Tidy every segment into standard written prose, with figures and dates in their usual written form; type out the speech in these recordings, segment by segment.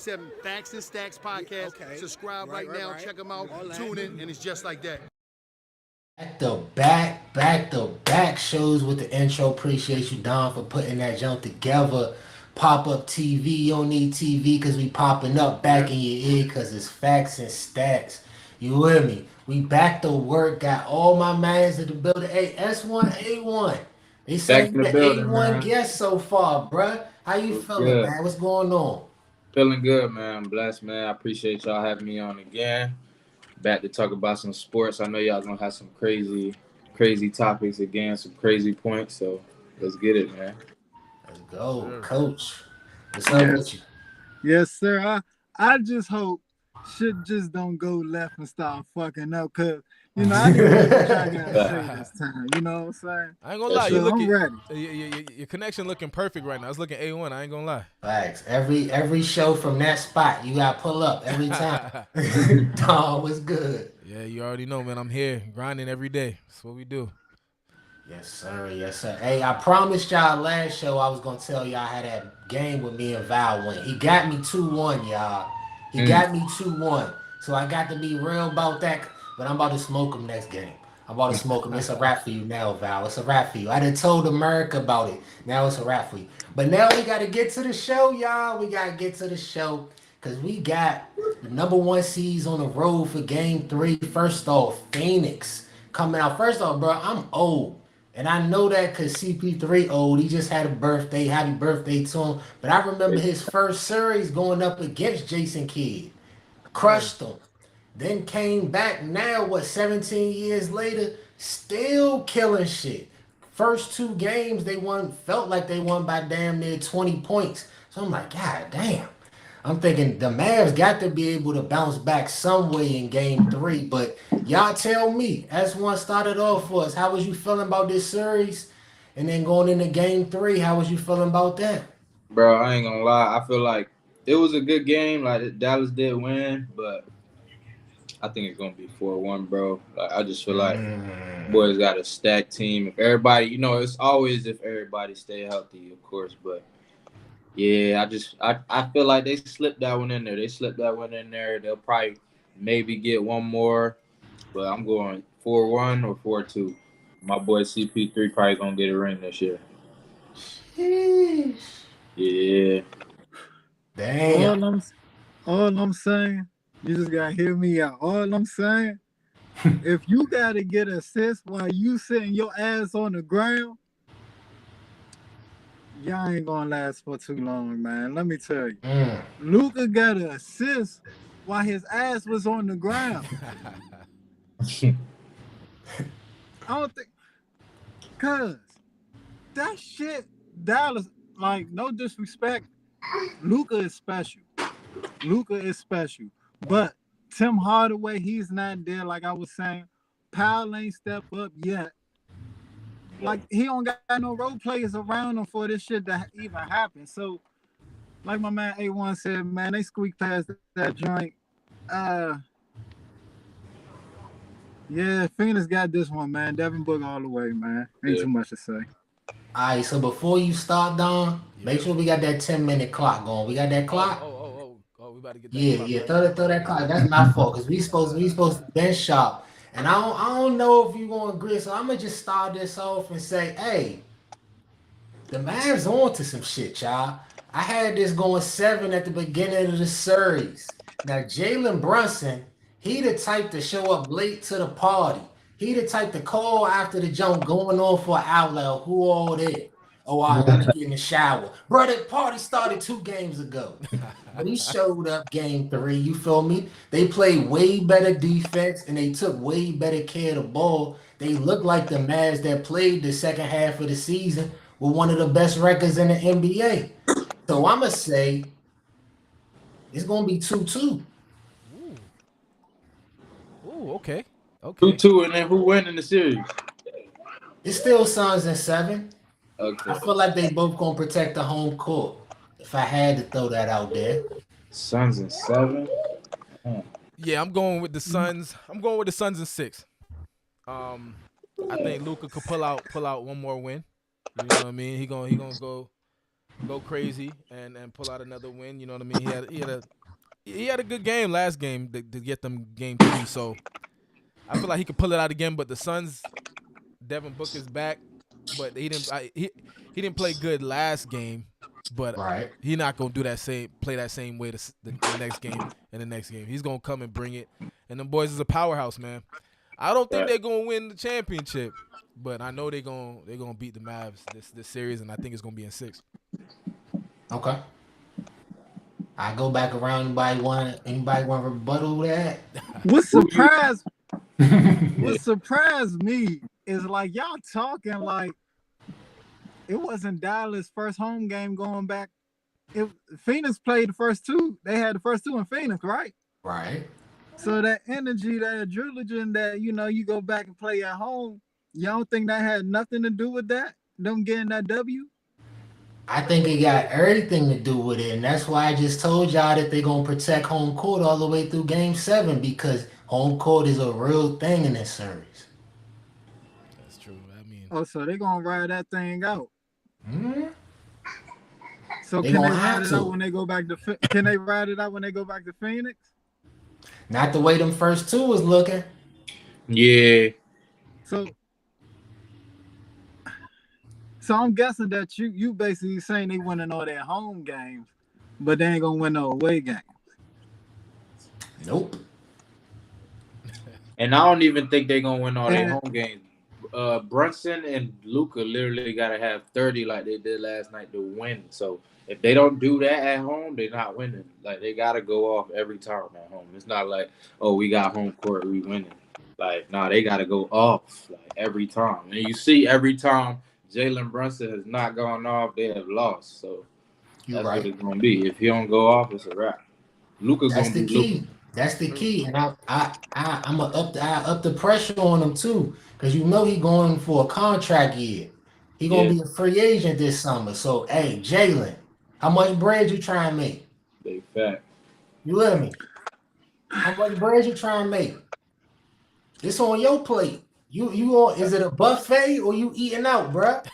7 Facts and Stacks podcast. Okay. Subscribe right now. Check them out. All that. Tune in, and it's just like that. Back to back shows with the intro. Appreciate you, Don, for putting that jump together. Pop up TV. You don't need TV because we popping up back in your ear because it's facts and stats. You with me? We back to work. Got all my mans in the building. Hey, S1, A1. They say you the building, A1 man. guest so far, bruh. How you feeling, man? What's going on? Feeling good, man. I'm blessed, man. I appreciate y'all having me on again. Back to talk about some sports. I know y'all gonna have some crazy topics again, some crazy points. So let's get it, man. Let's go, Coach. What's up with you? Yes, sir. I just hope shit just don't go left and start fucking up, cause you know I didn't know what I gotta say this time. You know what I'm saying? I ain't gonna lie, So I'm ready. your connection looking perfect right now. It's looking A1. I ain't gonna lie. Facts. Every show from that spot, you gotta pull up every time. Dog was good. Yeah, you already know, man. I'm here grinding every day. That's what we do. Yes, sir. Yes, sir. Hey, I promised y'all last show I was gonna tell y'all how that game with me and Val went. He got me 2-1, y'all. He got me 2-1. So I got to be real about that. But I'm about to smoke him next game. I'm about to smoke him. It's a wrap for you now, Val. It's a wrap for you. I done told America about it. Now it's a wrap for you. But now we got to get to the show, y'all. We got to get to the show because we got the #1 seeds on the road for Game 3. First off, Phoenix coming out. First off, bro, I'm old. And I know that because CP3 old. He just had a birthday. Happy birthday to him. But I remember his first series going up against Jason Kidd. Crushed him. Then came back now, 17 years later, still killing shit. First 2 games they won, felt like they won by damn near 20 points. So I'm like, God damn. I'm thinking the Mavs got to be able to bounce back some way in Game 3. But y'all tell me, S1 started off for us. How was you feeling about this series? And then going into Game 3, how was you feeling about that? Bro, I ain't gonna lie. I feel like it was a good game. Like Dallas did win, but I think it's gonna be 4-1, bro. Like, I just feel like boys got a stacked team. If everybody, it's always if everybody stay healthy, of course. But yeah, I feel like they slipped that one in there. They'll probably maybe get one more, but I'm going 4-1 or 4-2. My boy CP3 probably gonna get a ring this year. Sheesh. Yeah. Damn. All I'm saying, you just gotta hear me out. All I'm saying, if you gotta get assists while you sitting your ass on the ground, y'all ain't gonna last for too long, man. Let me tell you. Luka got an assist while his ass was on the ground. I don't think, cause that shit, Dallas, like, no disrespect, Luka is special. But Tim Hardaway, he's not there. Like I was saying, Powell ain't step up yet. Like, he don't got no role players around him for this shit to even happen. So, like my man A1 said, man, they squeaked past that joint. Yeah, Phoenix got this one, man. Devin Booker all the way, man. Ain't too much to say. All right, so before you start, Don, make sure we got that 10-minute clock going. We got that clock? We about to get that clock. Yeah, throw that clock. That's my fault, because we supposed to be sharp. And I don't know if you're going to agree, so I'm going to just start this off and say, hey, the Mavs on to some shit, y'all. I had this going 7 at the beginning of the series. Now, Jalen Brunson, he the type to show up late to the party. He the type to call after the jump going on for an outlet. Who all there? Oh, I gotta get in the shower. Bro, that party started 2 games ago. But he showed up Game 3, you feel me? They played way better defense and they took way better care of the ball. They look like the Mavs that played the second half of the season with one of the best records in the NBA. So I'm going to say it's going to be 2-2. Ooh, okay. 2-2, and then who win in the series? It's still Suns and 7. Okay. I feel like they both going to protect the home court. If I had to throw that out there. Suns and 7? Yeah, I'm going with the Suns. I'm going with the Suns in 6. I think Luka could pull out one more win. You know what I mean? He gonna go go crazy and pull out another win. You know what I mean? He had a good game last game to get them game 3. So I feel like he could pull it out again. But the Suns, Devin Booker's back, but he didn't play good last game. But Right. he not gonna play that same way the next game and the next game. He's gonna come and bring it. And them boys is a powerhouse, man. I don't think they're gonna win the championship, but I know they're gonna beat the Mavs this series, and I think it's gonna be in 6. Okay. I go back around. Anybody want to rebuttal that? What surprised me is like y'all talking like it wasn't Dallas' first home game going back. Phoenix played the first 2. They had the first 2 in Phoenix, right? Right. So that energy, that adrenaline that, you go back and play at home, y'all don't think that had nothing to do with that? Them getting that W? I think it got everything to do with it, and that's why I just told y'all that they're gonna protect home court all the way through Game 7 because home court is a real thing in this series. That's true. I mean, so they're gonna ride that thing out. Mm-hmm. So can they ride it out when they go back to? Can they ride it out when they go back to Phoenix? Not the way them first 2 was looking. Yeah. So I'm guessing that you basically saying they winning all their home games, but they ain't gonna win no away games. Nope. And I don't even think they're gonna win all their home games. Brunson and Luka literally gotta have 30 like they did last night to win. So if they don't do that at home, they're not winning. Like they gotta go off every time at home. It's not like, oh, we got home court, we winning. Like, nah, they gotta go off like every time. And you see every time Jalen Brunson has not gone off, they have lost. So that's what it's gonna be. If he don't go off, it's a wrap. Luka's gonna be Luka. That's the key, and I'm gonna up the pressure on him too, because he going for a contract year. He gonna be a free agent this summer. So hey, Jalen, how much bread you trying to make? Big fact. You with me? How much bread you trying to make? It's on your plate. You on? Is it a buffet or you eating out, bruh?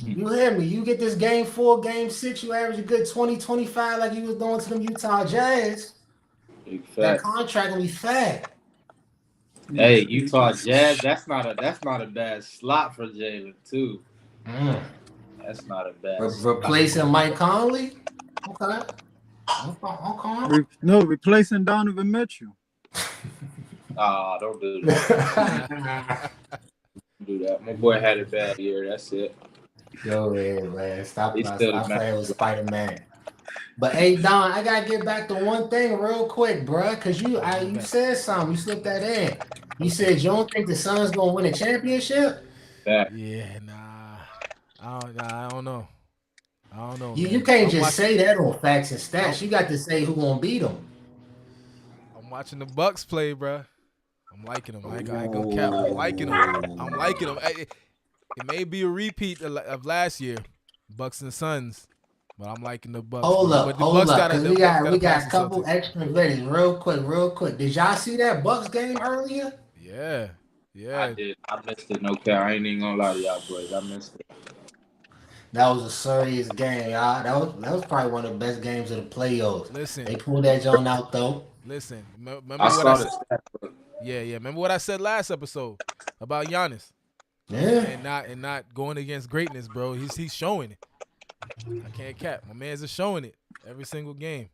You hear me? You get this game 4, game 6, you average a good 20, 25 like you was doing to them Utah Jazz. That contract will be fat. Hey, Utah Jazz, that's not a bad slot for Jalen too. That's not a bad replacing Mike Conley? Okay. No, replacing Donovan Mitchell. Don't do that. Do that. My boy had a bad year. That's it. Go ahead, man. Stop playing with Spider-Man. But hey, Don, I gotta get back to one thing real quick, bro. Cause you said something. You slipped that in. You said you don't think the Suns gonna win a championship? Yeah, nah. I don't know. You can't just say that on facts and stats. You got to say who gonna beat them. I'm watching the Bucks play, bro. I'm liking them. I ain't gonna cap. I'm liking them. It may be a repeat of last year, Bucks and Suns. But I'm liking the Bucks. Hold up, because we got a couple extra minutes. Real quick. Did y'all see that Bucks game earlier? Yeah. I did. I missed it. No cap. I ain't even gonna lie to y'all boys. I missed it. That was a serious game, y'all. That was probably one of the best games of the playoffs. Listen, they pulled that joint out though. Listen, remember I saw said? Yeah. Remember what I said last episode about Giannis? Yeah. And not going against greatness, bro. He's showing it. I can't cap. My man's is showing it every single game.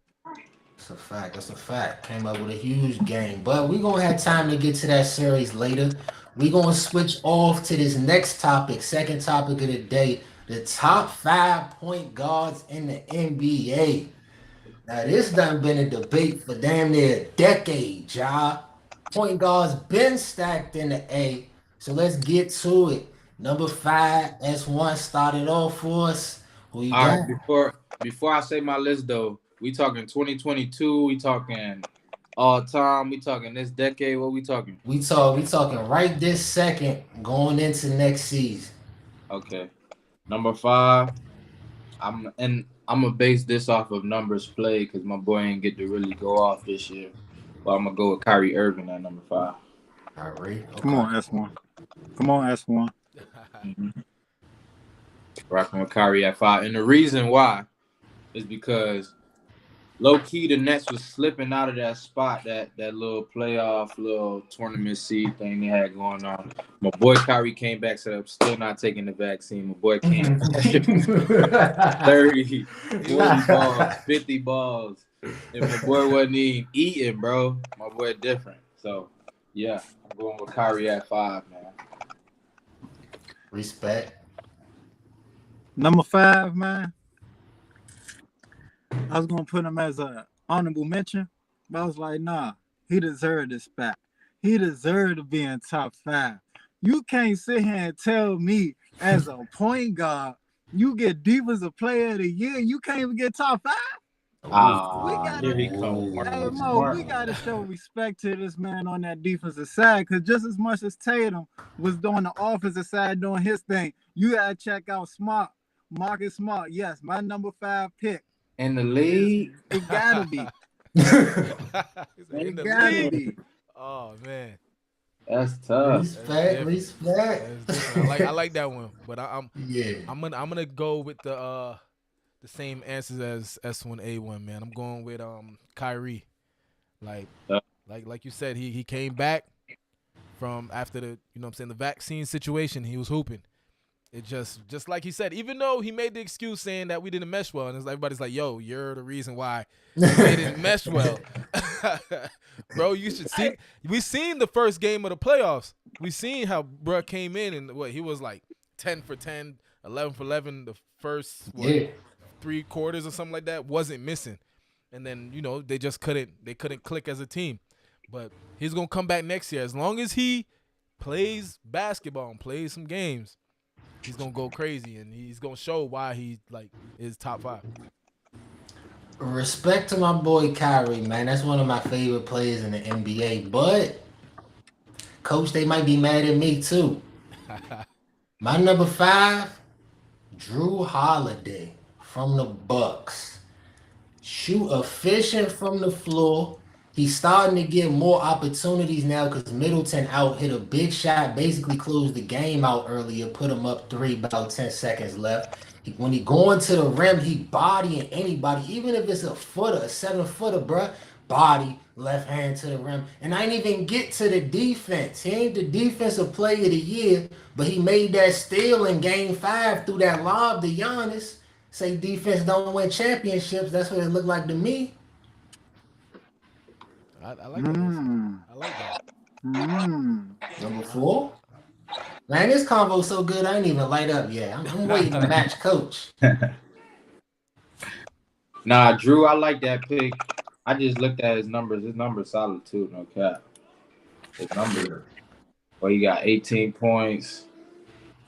That's a fact. Came up with a huge game. But we're going to have time to get to that series later. We're going to switch off to this next topic, second topic of the day, the top 5 point guards in the NBA. Now, this done been a debate for damn near a decade, y'all. Point guards been stacked in the A. So let's get to it. Number 5, S1 started off for us. Who you got? Right, before I say my list though, we talking 2022, we talking all time, we talking this decade, what we talking? We talking right this second going into next season. Okay. Number 5, I'm gonna base this off of numbers played because my boy ain't get to really go off this year. But I'm gonna go with Kyrie Irving at number 5. Kyrie. Okay. Come on, S1. Mm-hmm. Rocking with Kyrie at 5. And the reason why is because low-key the Nets was slipping out of that spot, that little playoff, little tournament seed thing they had going on. My boy Kyrie came back, said I'm still not taking the vaccine. My boy came 30, 40 balls, 50 balls. And my boy wasn't even eating, bro. My boy different. So, yeah, I'm going with Kyrie at 5, man. Respect. Number 5, man. I was gonna put him as a honorable mention, but I was like, nah, he deserved this spot. He deserved to be in top 5. You can't sit here and tell me as a point guard, you get defensive player of the year, you can't even get top 5. Here he comes. Hey, Mo, we gotta show respect to this man on that defensive side, because just as much as Tatum was doing the offensive side doing his thing, you gotta check out Smart, Marcus Smart. Yes, my number 5 pick. In the league? It gotta be. In the gotta league? be. Oh man, That's tough. Respect. I like that one, but I'm Yeah. I'm gonna go with the same answers as S1A1, man. I'm going with Kyrie. Like you said, he came back from after the the vaccine situation. He was hooping. It just like he said, even though he made the excuse saying that we didn't mesh well, and everybody's like, yo, you're the reason why we didn't mesh well. Bro, you should see. We seen the first game of the playoffs. We seen how bro came in and he was like 10 for 10, 11 for 11 the first 3 quarters or something like that, wasn't missing. And then, they just couldn't click as a team. But he's going to come back next year. As long as he plays basketball and plays some games, he's going to go crazy, and he's going to show why he is top 5. Respect to my boy Kyrie, man. That's one of my favorite players in the NBA. But, Coach, they might be mad at me too. My number 5, Drew Holiday from the Bucks. Shoot efficient from the floor. He's starting to get more opportunities now because Middleton out hit a big shot, basically closed the game out earlier, put him up 3, about 10 seconds left. When he going to the rim, he bodying anybody, even if it's a 7-footer, bruh. Body, left hand to the rim. And I didn't even get to the defense. He ain't the defensive player of the year, but he made that steal in game 5 through that lob to Giannis. Say defense don't win championships. That's what it looked like to me. I like that. I like that. Number 4. Man, this convo so good, I ain't even light up yet. I'm waiting to match Coach. Nah, Drew, I like that pick. I just looked at his numbers. His numbers solid too, no cap. His numbers. Well, he got 18 points,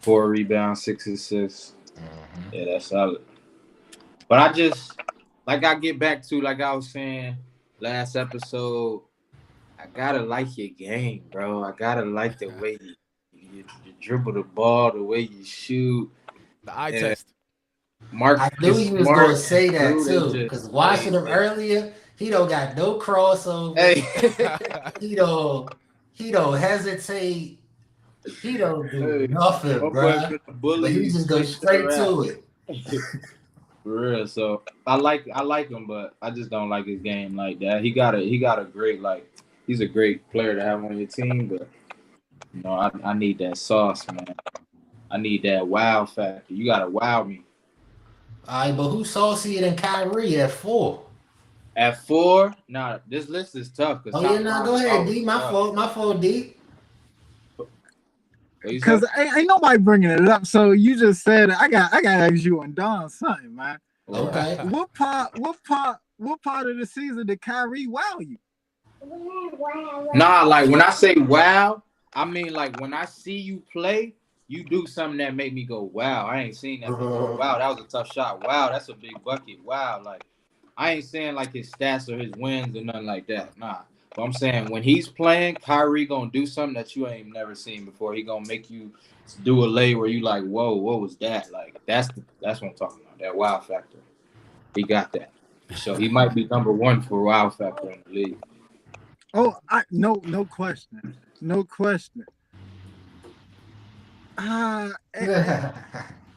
4 rebounds, 6 assists. Yeah, that's solid. But I get back to, like I was saying last episode, I gotta like your game, bro. I gotta like the way you dribble the ball, the way you shoot. The eye test. I knew he was going to say that too, because watching him earlier, he don't got no crossover. Hey. he don't hesitate. He don't do nothing, bro. But he just go straight to it. For real. So I like him, but I just don't like his game like that. He got a great, he's a great player to have on your team, but I need that sauce, man. I need that wow factor. You gotta wow me. All right, but who's saucier than Kyrie at 4? At 4? Nah, this list is tough. Go ahead, D. My fault, D. Because ain't nobody bringing it up. So you just said I got to ask you and Don something, man. Okay. What part of the season did Kyrie wow you? Nah, when I say wow, I mean when I see you play, you do something that make me go, wow, I ain't seen that before. Wow, that was a tough shot. Wow, that's a big bucket. Wow, I ain't saying his stats or his wins or nothing like that. Nah. But I'm saying when he's playing, Kyrie gonna do something that you ain't never seen before. He gonna make you do a lay where you like, whoa, what was that? That's what I'm talking about. That wow factor. He got that. So he might be number 1 for wow factor in the league. Oh, no question. No question.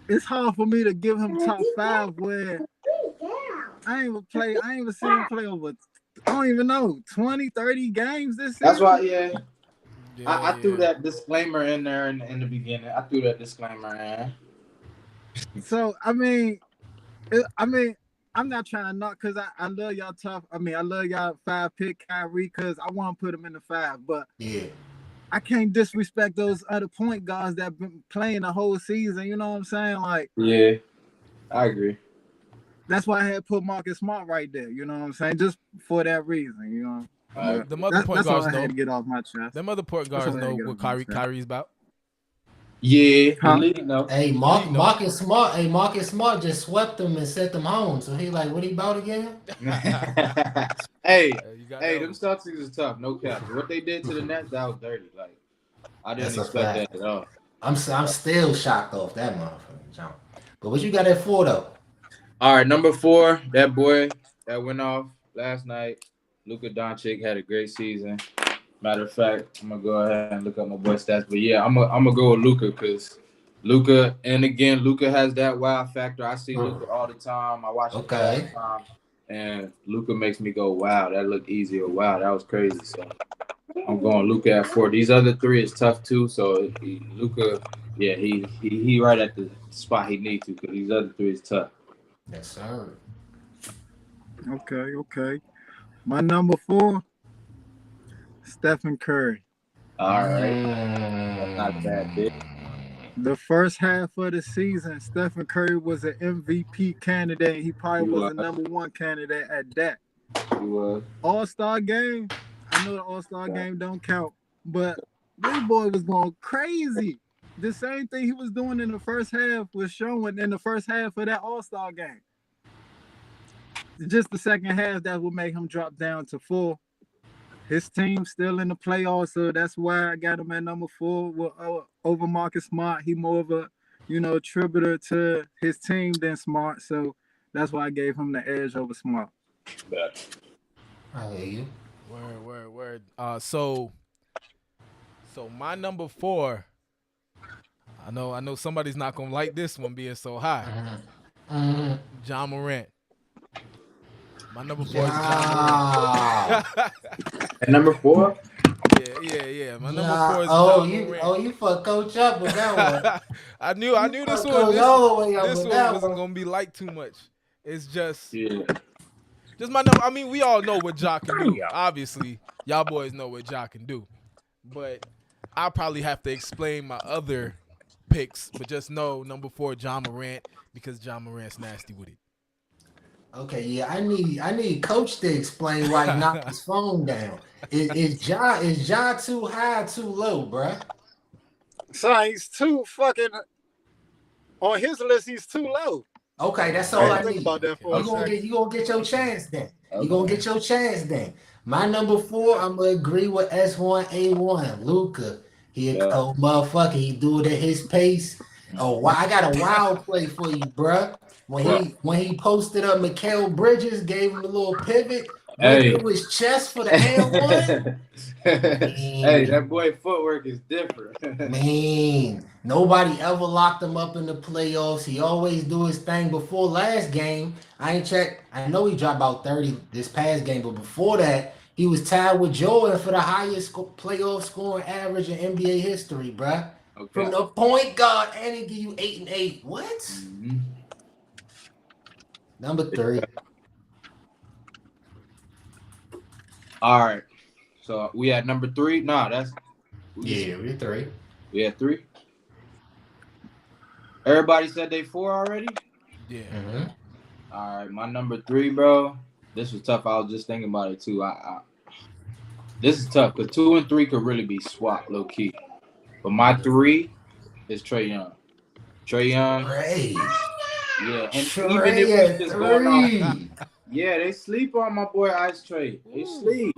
it's hard for me to give him top 5 where I ain't even seen him play over, I don't even know, 20, 30 games this season. That's why, yeah. Yeah, I threw that disclaimer in there in the beginning. I threw that disclaimer in. So, I'm not trying to knock because I love y'all tough. I love y'all 5 pick Kyrie because I want to put him in the 5, but Yeah. I can't disrespect those other point guards that been playing the whole season. You know what I'm saying? Like, yeah, I agree. That's why I had put Marcus Smart right there. You know what I'm saying? Just for that reason. You know. The other point that's all guards I know. had to get off my chest. Them other point guards know what Kyrie's about. Yeah, the league know. Hey, Marcus Smart just swept them and sent them home. So he like, what he about again? hey, them Celtics is tough. No cap. What they did to the Nets, that was dirty. Like, I didn't expect that at all. I'm still shocked off that motherfucker, John. But what you got at 4 though? All right, number 4, that boy that went off last night. Luka Doncic had a great season. Matter of fact, I'm gonna go ahead and look up my boy stats. But yeah, I'm gonna go with Luka because Luka has that wow factor. I see Luka all the time. I watch him all the time, and Luka makes me go, "Wow, that looked easy," or "Wow, that was crazy." So I'm going Luka at 4. These other 3 is tough too. So Luka, yeah, he right at the spot he needs to because these other 3 is tough. Yes, sir. Okay. My number 4, Stephen Curry. All right. That's not bad, big. The first half of the season, Stephen Curry was an MVP candidate. He probably was the number 1 candidate at that. He was. All-Star game. I know the All-Star game don't count, but this boy was going crazy. The same thing he was doing in the first half was showing in the first half of that All-Star game. Just the second half that would make him drop down to 4. His team's still in the playoffs, so that's why I got him at number 4 over Marcus Smart. He more of a, attributor to his team than Smart, so that's why I gave him the edge over Smart. I hear you. Word. So my number 4. I know somebody's not gonna like this one being so high. John Morant. My number 4 is John Morant. And number 4? Yeah. My number 4 is John Morant. You fuck Coach up with that one. I knew this one. This one wasn't gonna be liked too much. It's just my number. I mean, we all know what Ja can do. Obviously, y'all boys know what Ja can do. But I'll probably have to explain my other picks. But just know number 4, John Morant, because John Morant's nasty with it. Okay, yeah, I need Coach to explain why he knocked his phone down. Is Ja too high, too low, bruh? So he's too fucking on his list. He's too low. Okay, that's all I need. About that for You gonna get your chance then. You gonna get your chance then. My number 4, I'm gonna agree with S1A1, Luka. He a cold motherfucker. He do it at his pace. Oh, I got a wild play for you, bruh. When he posted up Mikal Bridges, gave him a little pivot, went to his chest for the and 1. Hey, that boy footwork is different. Man, nobody ever locked him up in the playoffs. He always do his thing. Before last game, I ain't checked. I know he dropped about 30 this past game, but before that, he was tied with Jordan for the highest playoff scoring average in NBA history, bruh. Okay. From the point guard, and he give you 8 and 8. What? Mm-hmm. Number 3. All right. So we had number 3. Nah, we're 3. We had 3. Everybody said they 4 already? Yeah. Mm-hmm. All right, my number 3, bro. This was tough. I was just thinking about it too. This is tough because 2 and 3 could really be swapped low key. But my 3 is Trae Young. Trae Young. Yeah, and even if we just going on, they sleep on my boy Ice Trae. They sleep.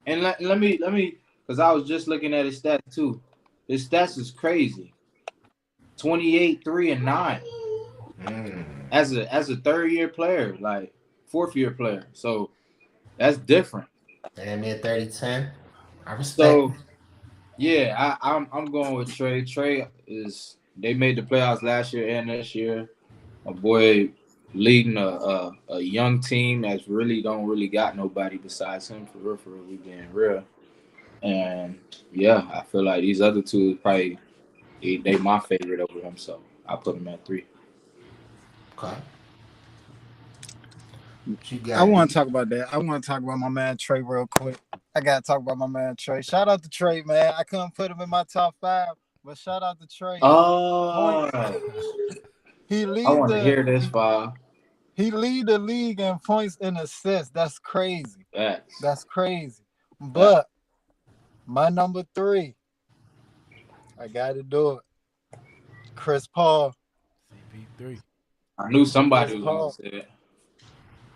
And let me, because I was just looking at his stats too. His stats is crazy. 28, 3, and 9. As a third-year player, like fourth-year player. So that's different. And me at 30-10. I respect. So yeah, I'm going with Trae. Trae is they made the playoffs last year and this year. My boy leading a young team that's really don't really got nobody besides him for real. We being real. And yeah, I feel like these other two probably they my favorite over him. So I put him at 3. Okay. I want to talk about that. I want to talk about my man Trey real quick. I got to talk about my man Trey. Shout out to Trey, man. I couldn't put him in my top 5, but shout out to Trey. Oh, He I leads want to hear this, Bob. He lead the league in points and assists. That's crazy. That's crazy. But my number 3, I got to do it. Chris Paul. CP3. I knew somebody was going to say it.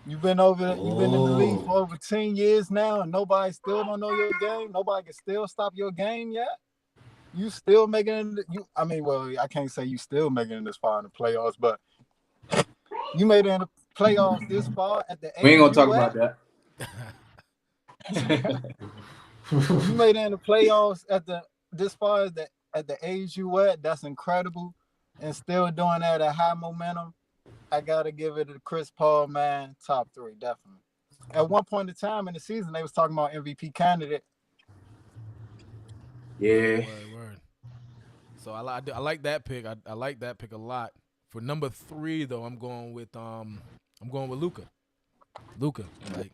You've been in the league for over 10 years now, and nobody still don't know your game. Nobody can still stop your game yet. You still making it. I can't say you still making it this far in the playoffs, but you made it in the playoffs this far at the age. We ain't gonna talk about that. You made it in the playoffs this far at the age you at. That's incredible, and still doing that at high momentum. I gotta give it to Chris Paul, man. Top 3, definitely. At one point in time in the season, they was talking about MVP candidate. Yeah. Word. So I like that pick. I like that pick a lot. For number 3 though, I'm going with Luka. Like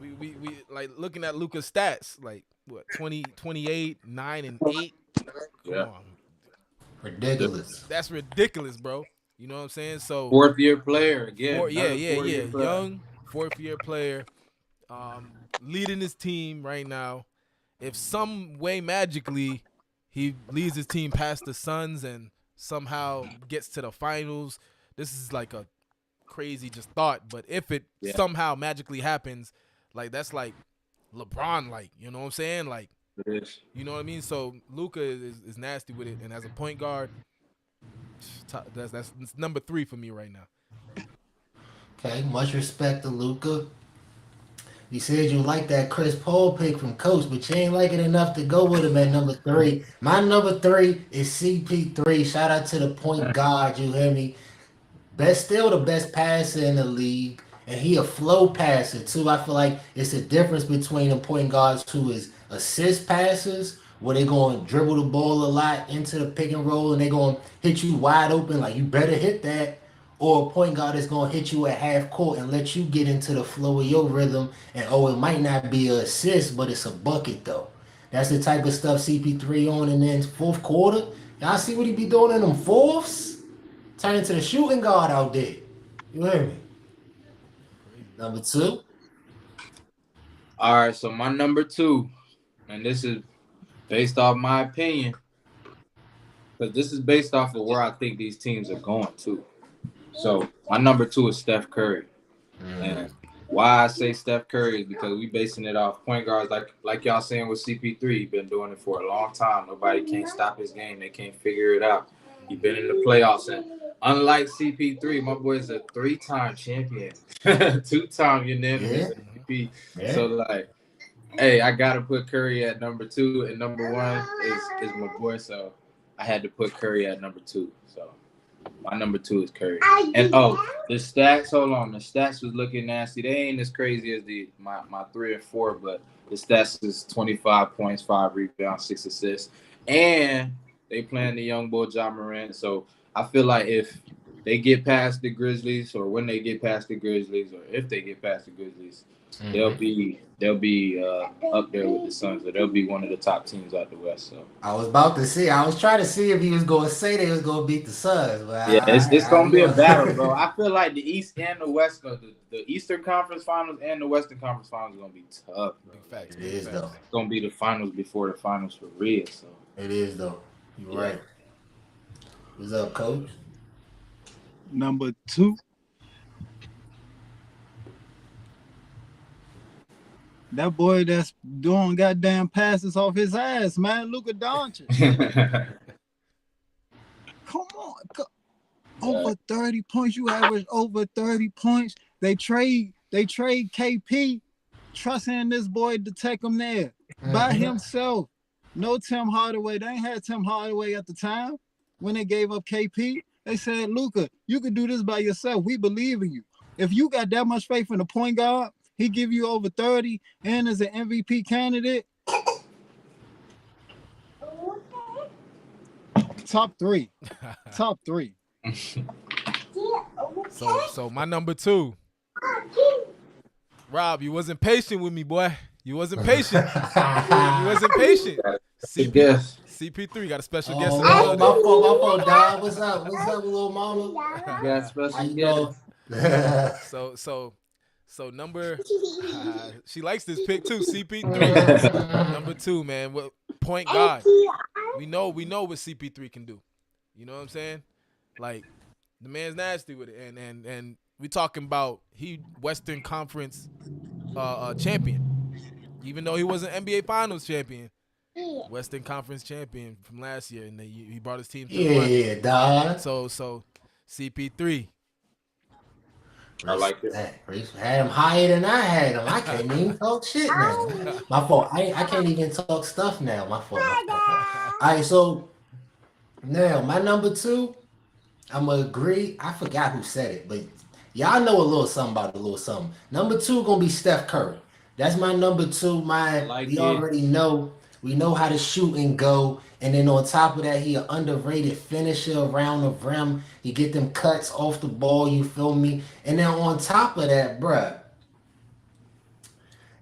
we like looking at Luka's stats, like what 20, 28, 9 and 8. Come on. Ridiculous. That's ridiculous, bro. You know what I'm saying? So 4th year player again. Young 4th year player, leading his team right now. If some way magically he leads his team past the Suns and somehow gets to the finals, this is like a crazy just thought. But if it somehow magically happens, like that's like LeBron, like, you know what I'm saying? Like, you know what I mean? So Luka is nasty with it, and as a point guard, that's number 3 for me right now. Okay, much respect to Luka. You said you like that Chris Paul pick from Coach, but you ain't like it enough to go with him at number 3. My number 3 is CP3. Shout out to the point guard, you hear me? Still the best passer in the league, and he a flow passer too. I feel like it's a difference between the point guards who is assist passers, where they going to dribble the ball a lot into the pick and roll, and they going to hit you wide open, like you better hit that. Or a point guard that's going to hit you at half court and let you get into the flow of your rhythm. And, it might not be an assist, but it's a bucket, though. That's the type of stuff CP3 on. And then 4th quarter, y'all see what he be doing in them fourths? Turn into the shooting guard out there. You hear me? Number 2. All right, so my number 2, and this is based off my opinion, but this is based off of where I think these teams are going to. So my number 2 is Steph Curry. And why I say Steph Curry is because we basing it off point guards like y'all saying with CP3. He's been doing it for a long time. Nobody can't stop his game. They can't figure it out. He's been in the playoffs. And unlike CP3, my boy is a 3-time champion. 2-time unanimous MVP. Yeah. So like, hey, I gotta put Curry at number 2, and number 1 is my boy. So I had to put Curry at number 2. So my number 2 is Curry. And the stats, hold on. The stats was looking nasty. They ain't as crazy as my 3 and 4, but the stats is 25 points, 5 rebounds, 6 assists. And they playing the young boy Ja Morant. So I feel like if they get past the Grizzlies, or when they get past the Grizzlies, or if they get past the Grizzlies, they'll be up there with the Suns, or they'll be one of the top teams out the West. So I was trying to see if he was going to say they was going to beat the Suns, but it's going to be a battle, bro. I feel like the East and the West, the Eastern Conference Finals and the Western Conference Finals are going to be tough. It is though. It's going to be the finals before the finals for real. So it is though. You're right. What's up, Coach? Number 2. That boy that's doing goddamn passes off his ass, man. Luka Doncic. Come on. Over 30 points. You average over 30 points. They trade KP, trusting in this boy to take him there by himself. No Tim Hardaway. They ain't had Tim Hardaway at the time. when they gave up KP, they said, Luka, you could do this by yourself. We believe in you. If you got that much faith in the point guard, he give you over 30 and is an MVP candidate. Top three. Top three. So my number 2. Rob, you wasn't patient with me, boy. You wasn't patient. You wasn't patient. CP3 got a special guest. My fault, dog. What's up, little mama? Got special guest. So number, she likes this pick too. CP3, number 2, man. What point guard? We know what CP3 can do. You know what I'm saying? Like, the man's nasty with it, and we talking about he Western Conference champion. Even though he wasn't NBA Finals champion, Western Conference champion from last year, and he brought his team to the finals. Yeah, dog. So CP3. I like it. Reese had him higher than I had him. I can't even talk shit now. My fault. I can't even talk stuff now. My fault. All right, so now my number 2, I'm going to agree. I forgot who said it, but y'all know a little something about a little something. Number 2 going to be Steph Curry. That's my number 2. We already know. We know how to shoot and go. And then on top of that, he an underrated finisher around the rim. He get them cuts off the ball, you feel me? And then on top of that, bruh,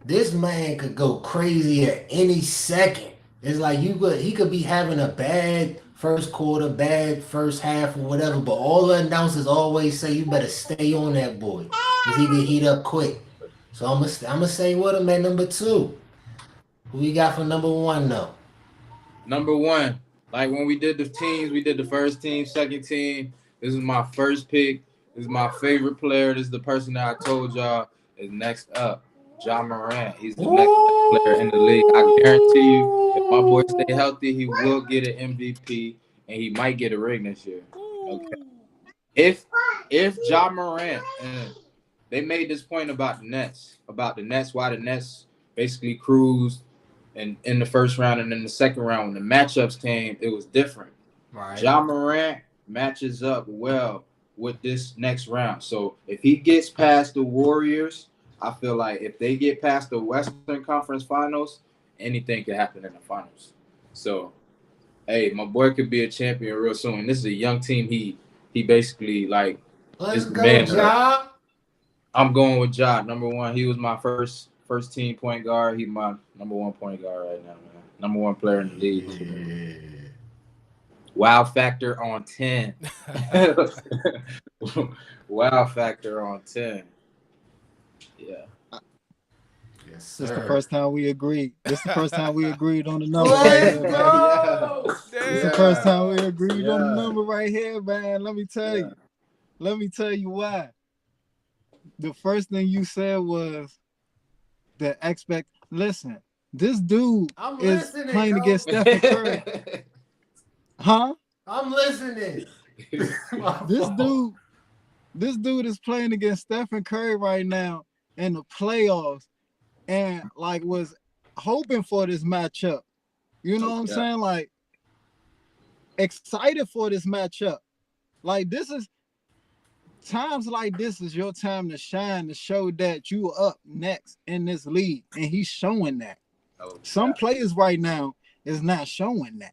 this man could go crazy at any second. It's like he could be having a bad first quarter, bad first half or whatever, but all the announcers always say you better stay on that boy because he can heat up quick. So I'm gonna say with him at number 2. Who we got for number 1 though? Number 1, like when we did the teams, we did the first team, second team. This is my first pick. This is my favorite player. This is the person that I told y'all is next up. Morant. He's the next player in the league. I guarantee you, if my boy stay healthy, he will get an MVP and he might get a ring this year. Okay. If Morant, and they made this point about the Nets, why the Nets basically cruised and in the first round and in the second round, when the matchups came, it was different. Right. Morant matches up well with this next round. So if he gets past the Warriors, I feel like if they get past the Western Conference Finals, anything could happen in the finals. So, hey, my boy could be a champion real soon. This is a young team. He basically like. Let's go, Ja. I'm going with Ja. Number 1, he was my first team point guard. He's my number 1 point guard right now, man. Number 1 player in the league. Yeah. Wow factor on 10. Wow factor on 10. Yeah. Yes, sir. This is the first time we agreed. This is the first time we agreed on the number. Let's right go. This is the first time we agreed on the number right here, man. Let me tell you. Let me tell you why. The first thing you said was the listen, this dude is playing against Steph Curry. Huh? I'm listening. This dude is playing against Stephen Curry right now in the playoffs and like was hoping for this matchup. You know what I'm saying? Like excited for this matchup. Like this is times like this is your time to shine, to show that you are up next in this league. And he's showing that. Some players right now is not showing that.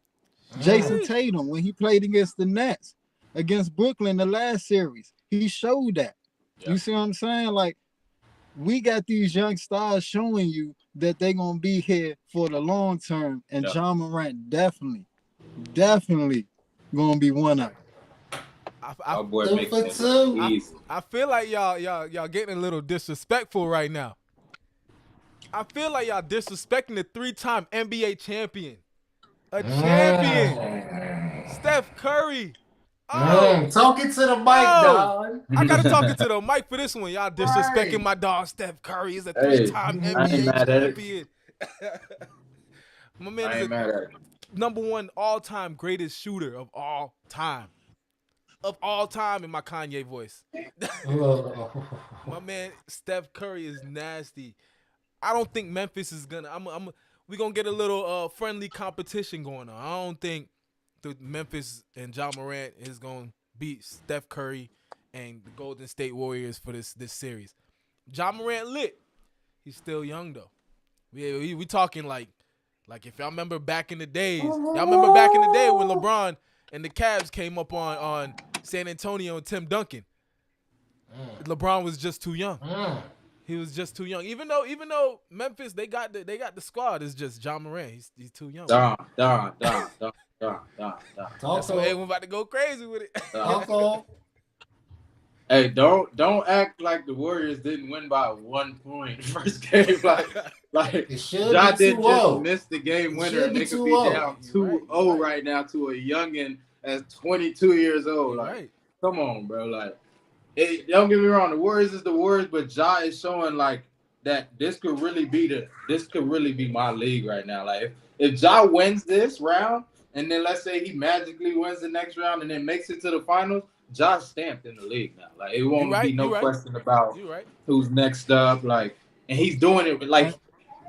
Jason Tatum, when he played against the Nets, against Brooklyn the last series, he showed that. You see what I'm saying? Like, we got these young stars showing you that they're going to be here for the long term. And Morant definitely going to be one of them. I feel like y'all getting a little disrespectful right now. I feel like y'all disrespecting the 3-time NBA champion. A champion. Steph Curry. Talking to the mic, dog. I gotta talk to the mic for this one. Y'all disrespecting my dog Steph Curry. Is a 3-time NBA champion. My man is a number 1 all-time greatest shooter of all time. Of all time in my Kanye voice. My man Steph Curry is nasty. I don't think Memphis is gonna. We're gonna get a little friendly competition going on. I don't think Memphis and Morant is going to beat Steph Curry and the Golden State Warriors for this series. Morant lit. He's still young though. We talking like if y'all remember back in the days. Y'all remember back in the day when LeBron and the Cavs came up on San Antonio and Tim Duncan. LeBron was just too young. He was just too young. Even though Memphis they got the squad, it's just Morant. He's too young. Don. That's why everyone about to go crazy with it. Hey, don't act like the Warriors didn't win by 1 point first game. Like Ja didn't just miss the game winner, and they could be down 2-0 right now to a youngin that's 22 years old. Like, come on, bro. Like, don't get me wrong, the Warriors is the Warriors, but Ja is showing like that this could really be my league right now. Like, if Ja wins this round, and then let's say he magically wins the next round and then makes it to the finals, Josh stamped in the league now. Like, it won't be no question about who's next up. Like, and he's doing it. Like,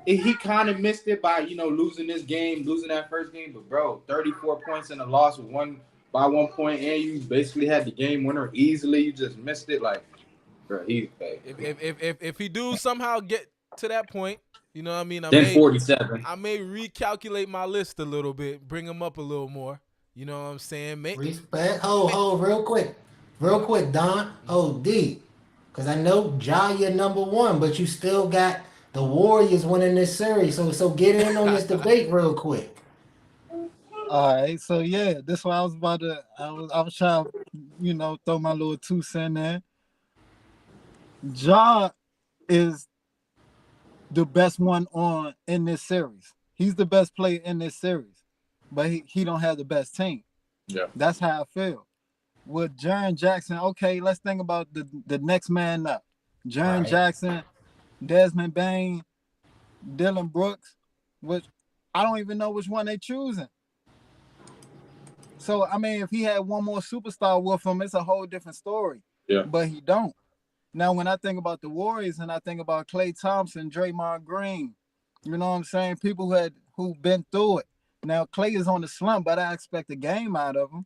he kind of missed it by, losing that first game. But, bro, 34 points in a loss with 1 point, and you basically had the game winner easily. You just missed it. Like, bro, he's bad. If he do somehow get to that point, you know what I mean? 47. I may recalculate my list a little bit, bring him up a little more. You know what I'm saying? Respect. Hold, real quick, Don. D, because I know Ja, you're number one, but you still got the Warriors winning this series. So get in on this debate real quick. All right, so yeah, this one I was about to. I was trying to, throw my little 2 cents in. Ja is the best one in this series. He's the best player in this series. But he don't have the best team. Yeah. That's how I feel. With Jaren Jackson, okay, let's think about the next man up. Jaren Jackson, Desmond Bain, Dylan Brooks, which I don't even know which one they choosing. So, I mean, if he had one more superstar with him, it's a whole different story. Yeah. But he don't. Now, when I think about the Warriors and I think about Klay Thompson, Draymond Green, you know what I'm saying? People who've been through it. Now, Klay is on the slump, but I expect a game out of him.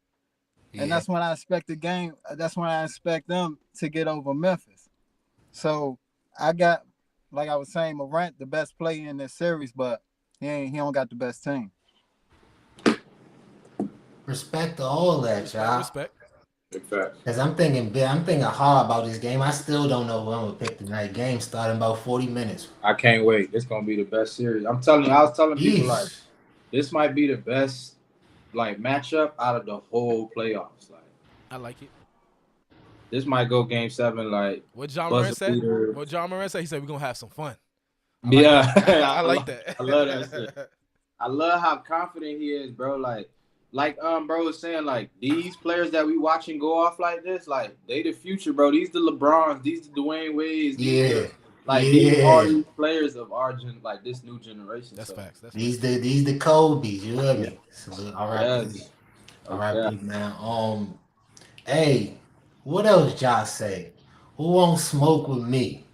And that's when I expect the game. That's when I expect them to get over Memphis. So I got, like I was saying, Marant, the best player in this series, but he don't got the best team. Respect to all that, y'all. Respect. Because I'm thinking hard about this game. I still don't know who I'm going to pick tonight. Game starting about 40 minutes. I can't wait. It's going to be the best series. I'm telling you, I was telling people, like, this might be the best, like, matchup out of the whole playoffs. Like, I like it. This might go Game 7. Like, what John Moran said? What John Moran said? He said we're gonna have some fun. I like that. I love that shit. I love how confident he is, bro. Like bro was saying, like, these players that we watching go off like this, like, they the future, bro. These the LeBrons, these the Dwayne Wades, these are these players of our like this new generation. That's facts. These the Kobe's, you hear me? All right, all right, man. Hey, what else y'all say? Who won't smoke with me?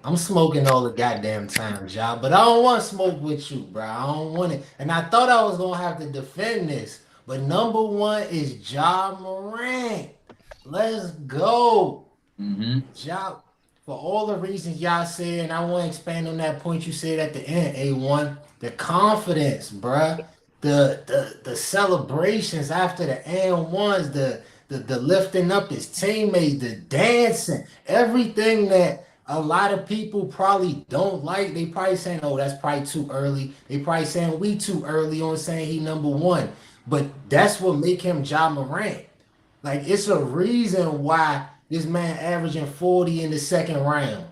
I'm smoking all the goddamn time, y'all, but I don't want to smoke with you, bro. I don't want it. And I thought I was gonna have to defend this, but number one is Ja Morant. Let's go, Ja. For all the reasons y'all said, and I want to expand on that point you said at the end, A1, the confidence, bruh, the celebrations after the and-ones, the lifting up his teammates, the dancing, everything that a lot of people probably don't like. They probably saying, oh, that's probably too early. They probably saying we too early on saying he number one. But that's what make him Ja Morant. Like, it's a reason why this man averaging 40 in the second round.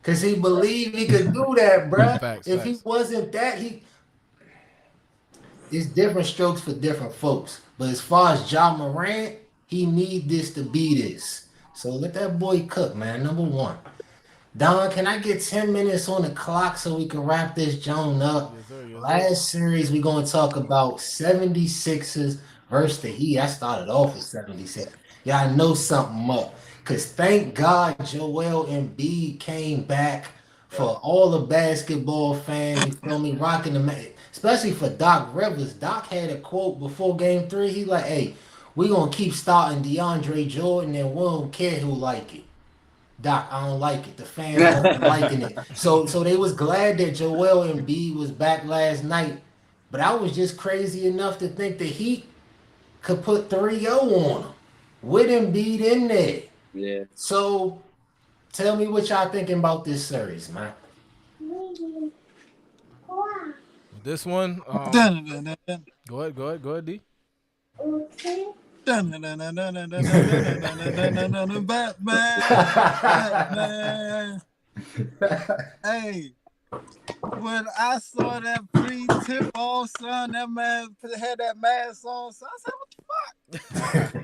Because he believed he could do that, bruh. If he wasn't that, it's different strokes for different folks. But as far as Ja Morant, he need this to be this. So let that boy cook, man. Number one. Don, can I get 10 minutes on the clock so we can wrap this joint up? Yes, sir. Last series, we're going to talk about 76ers versus the Heat. I started off with 76. Y'all know something up. Because thank God Joel Embiid came back for all the basketball fans. You feel me? Rocking the especially for Doc Rivers. Doc had a quote before Game 3. He like, "Hey, we gonna keep starting DeAndre Jordan, and we don't care who like it." Doc, I don't like it. The fans don't be liking it. So they was glad that Joel Embiid was back last night. But I was just crazy enough to think the Heat could put 3-0 on them with Embiid in there. Yeah. So tell me what y'all thinking about this series, man. This one, Dun-dun-dun-dun. go ahead, D. Dun-dun-dun-dun-dun-dun-dun-dun-dun-dun-dun-dun-dun-dun. Batman. Hey, when I saw that pre-tip off, son, that man had that mask on, so I said, what the fuck?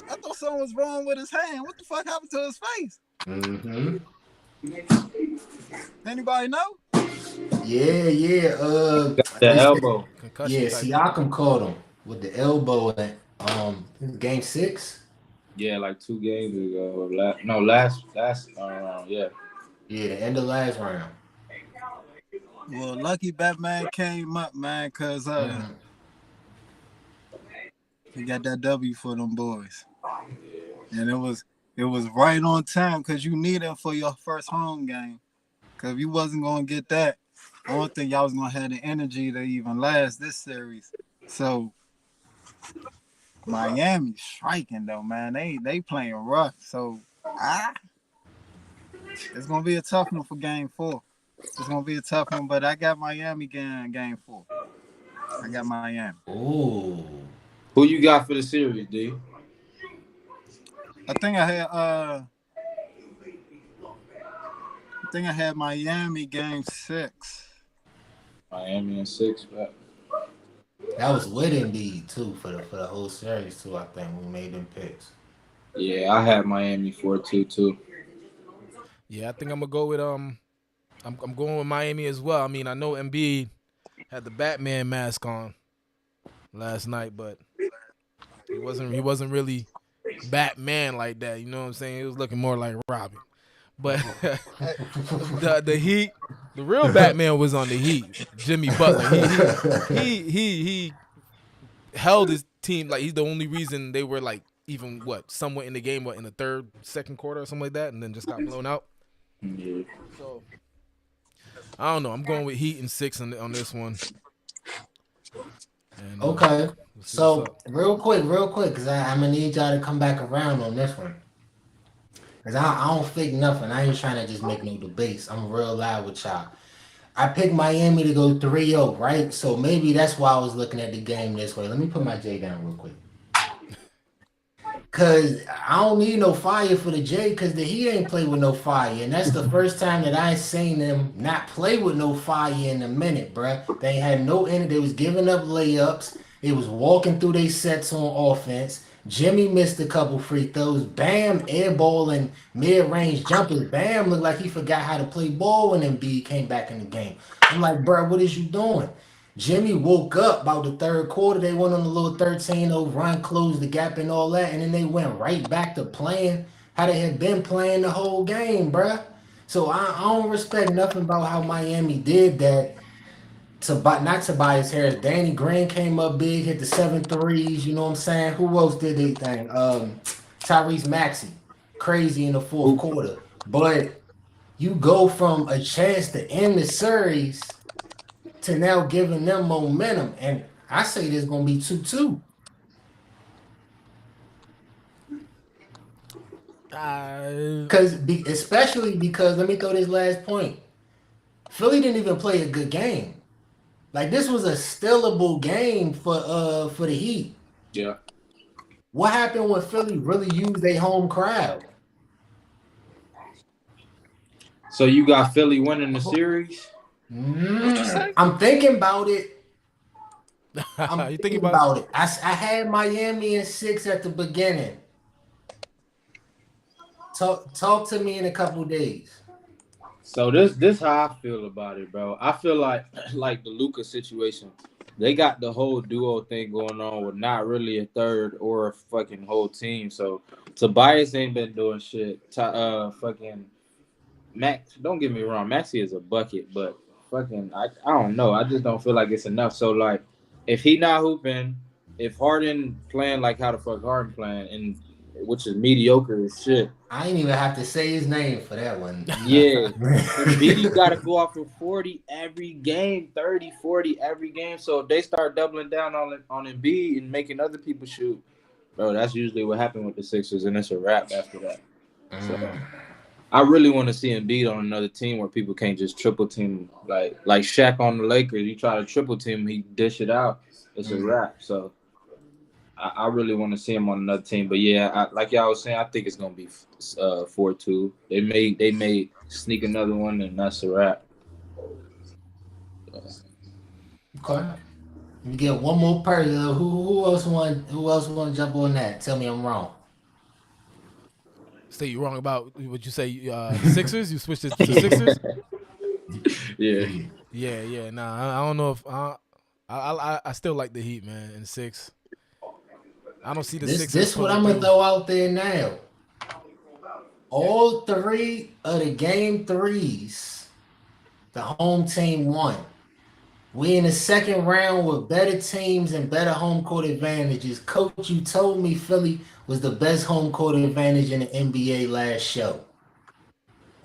I thought something was wrong with his hand. What the fuck happened to his face? Mm-hmm. Anybody know? Yeah. The elbow. Concussion Yeah, type. Siakam caught him with the elbow in Game 6. Yeah, like 2 games ago. Last round. Yeah. Yeah, the end of last round. Well, lucky Batman came up, man, because he got that W for them boys. And it was right on time because you need it for your first home game. Because if you wasn't going to get that, I don't think y'all was going to have the energy to even last this series. So, Miami striking, though, man. They playing rough. So, it's going to be a tough one for Game 4. It's going to be a tough one, but I got Miami Game 4. I got Miami. Ooh. Who you got for the series, D? I think I had Miami Game 6. Miami in 6, but That was with Embiid too for the whole series too. I think we made them picks. yeah, I had Miami 4-2 too. Yeah, I think I'm gonna go with I'm going with Miami as well. I mean, I know Embiid had the Batman mask on last night, but he wasn't really Batman like that. You know what I'm saying? He was looking more like Robin. But the Heat, the real Batman was on the Heat. Jimmy Butler. He held his team, like he's the only reason they were like even somewhat in the game, in the second quarter or something like that, and then just got blown out. Yeah. So I don't know. I'm going with Heat and 6 on this one. And, Okay. we'll see So what's up. real quick, because I'm gonna need y'all to come back around on this one. Cause I don't fake nothing. I ain't trying to just make no debates. I'm real loud with y'all. I picked Miami to go 3-0, right? So maybe that's why I was looking at the game this way. Let me put my J down real quick. Cause I don't need no fire for the J, cause the Heat ain't played with no fire. And that's the first time that I seen them not play with no fire in a minute, bruh. They had no end. They was giving up layups. They was walking through their sets on offense. Jimmy missed a couple free throws. Bam, airball and mid-range jumpers. Bam looked like he forgot how to play ball when Embiid came back in the game. I'm like, bruh, what is you doing? Jimmy woke up about the third quarter. They went on a little 13-0 run, closed the gap and all that, and then they went right back to playing how they had been playing the whole game, bruh. So I don't respect nothing about how Miami did that. Not Tobias Harris. Danny Green came up big, hit the 7 threes. You know what I'm saying? Who else did they thing? Tyrese Maxey. Crazy in the fourth quarter. But you go from a chance to end the series to now giving them momentum. And I say there's going to be 2-2. Especially because, let me throw this last point. Philly didn't even play a good game. Like, this was a stillable game for the Heat. Yeah. What happened when Philly really used their home crowd? So you got Philly winning the series? I'm thinking about it. You thinking about it. I had Miami in 6 at the beginning. Talk to me in a couple days. So this how I feel about it, bro. I feel like the Luka situation. They got the whole duo thing going on with not really a third or a fucking whole team. So Tobias ain't been doing shit. Fucking Max. Don't get me wrong, Maxey is a bucket, but I don't know. I just don't feel like it's enough. So like, if he not hooping, if Harden playing like how the fuck Harden playing, and which is mediocre as shit. I ain't even have to say his name for that one. Yeah. Embiid got to go off for 40 every game, 30, 40 every game. So if they start doubling down on Embiid and making other people shoot, bro, that's usually what happened with the Sixers, and it's a wrap after that. So I really want to see Embiid on another team where people can't just triple team like Shaq on the Lakers. You try to triple team, he dish it out. It's a wrap. So I really want to see him on another team. But yeah, like y'all was saying, I think it's gonna be 4-2. They may sneak another one, and that's a wrap. Okay. You get one more person. Who else want to jump on that? Tell me I'm wrong. Say you wrong about what you say. Sixers. You switched it to Sixers. Yeah. Nah, I don't know if I still like the Heat, man. In 6. I don't see the Sixers. This what I'm gonna throw out there now. All 3 of the game 3s, the home team won. We in the second round with better teams and better home court advantages. Coach, you told me Philly was the best home court advantage in the NBA last show.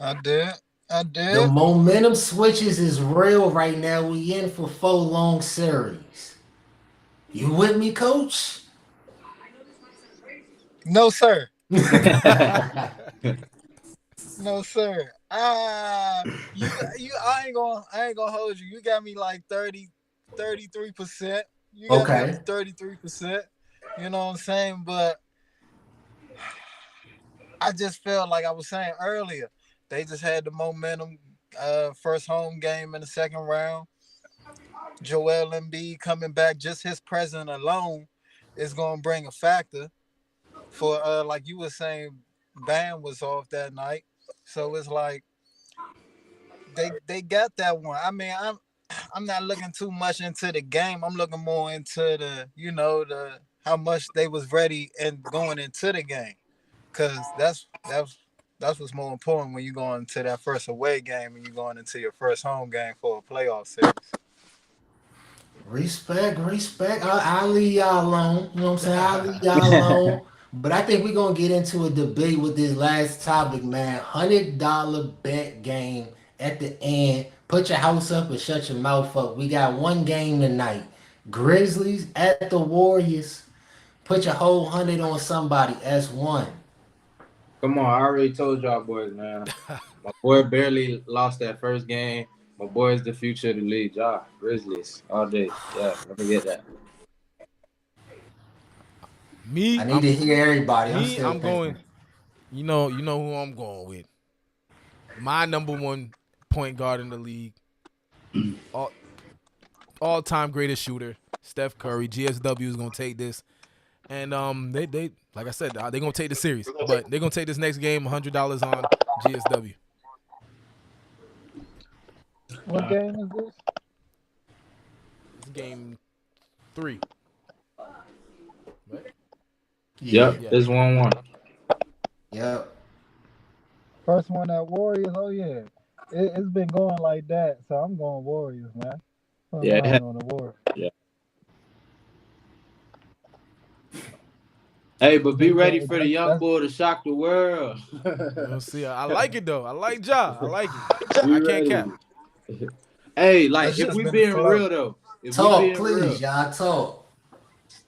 I did. The momentum switches is real right now. We in for 4 long series. You with me, Coach? No, sir. No, sir. I ain't gonna hold you. You got me like 33%. You got me up to 33%. You know what I'm saying? But I just felt like I was saying earlier, they just had the momentum. First home game in the second round. Joel Embiid coming back, just his presence alone is gonna bring a factor. For like you were saying, Bam was off that night. So it's like they got that one. I mean, I'm not looking too much into the game. I'm looking more into the how much they was ready and going into the game. Cause that's what's more important when you're going to that first away game and you're going into your first home game for a playoff series. Respect. I'll leave y'all alone. You know what I'm saying? I'll leave y'all alone. But I think we're going to get into a debate with this last topic, man. $100 bet game at the end. Put your house up and shut your mouth up. We got one game tonight. Grizzlies at the Warriors. Put your whole 100 on somebody. S1. Come on, I already told y'all boys, man. My boy barely lost that first game. My boy is the future of the league. Y'all, Grizzlies all day. Yeah, let me get that. I need to hear everybody. I'm going. You know who I'm going with. My number 1 point guard in the league, all-time greatest shooter, Steph Curry. GSW is gonna take this, and they like I said, they're gonna take the series, but they're gonna take this next game $100 on GSW. What game is this? It's game 3. Right? Yep, it's 1-1. Yep. First one at Warriors. Oh yeah, it's been going like that. So I'm going Warriors, man. I'm on the Warriors. Yeah. Hey, but be ready for the young boy to shock the world. We'll see. I like it though. I like Ja. I like it. I can't cap. Hey, like if we being real though, y'all talk.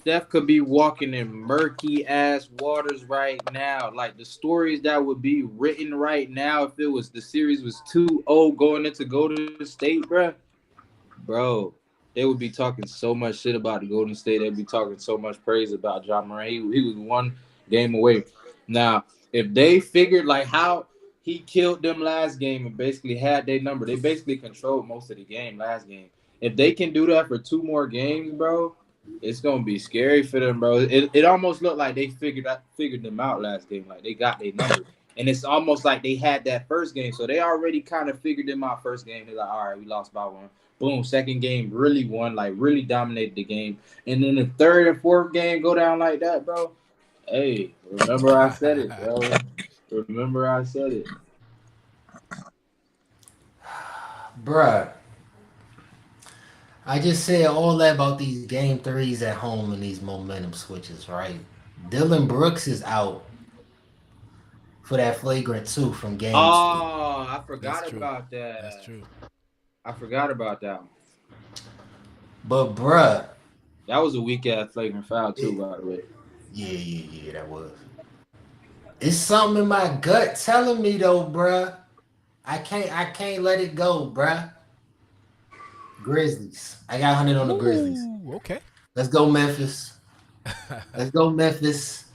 Steph could be walking in murky ass waters right now. Like the stories that would be written right now if the series was 2-0 going into Golden State, bro, they would be talking so much shit about the Golden State. They'd be talking so much praise about Ja Morant. He was 1 game away. Now, if they figured like how he killed them last game and basically had their number, they basically controlled most of the game last game. If they can do that for 2 more games, bro, it's gonna be scary for them, bro. It almost looked like they figured them out last game. Like they got their number. And it's almost like they had that first game. So they already kind of figured them out first game. They're like, all right, we lost by 1. Boom, second game really won, like really dominated the game. And then the third and fourth game go down like that, bro. Hey, remember I said it, bro. Remember I said it. Bruh, I just said all that about these game threes at home and these momentum switches, right? Dylan Brooks is out for that flagrant 2 from game 2. Oh, I That's forgot true. about that. That's true. I forgot about that one. But bruh, That was a weak ass flagrant foul too, by the way. yeah, that was. It's something in my gut telling me though, bruh. I can't let it go, bruh. Grizzlies. I got 100 on the Grizzlies. Ooh, okay. Let's go, Memphis. Let's go, Memphis.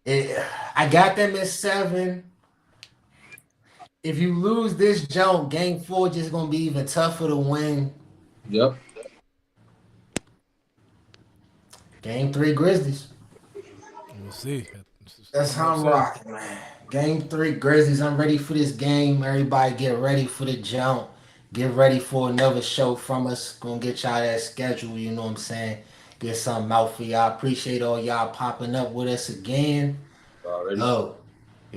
I got them at 7. If you lose this jump, game 4 just gonna be even tougher to win. Yep. Game 3, Grizzlies. We'll see. That's how I'm rocking, man. Game 3, Grizzlies. I'm ready for this game. Everybody get ready for the jump. Get ready for another show from us. Gonna get y'all that schedule, you know what I'm saying? Get something out for y'all. Appreciate all y'all popping up with us again. Already. Oh,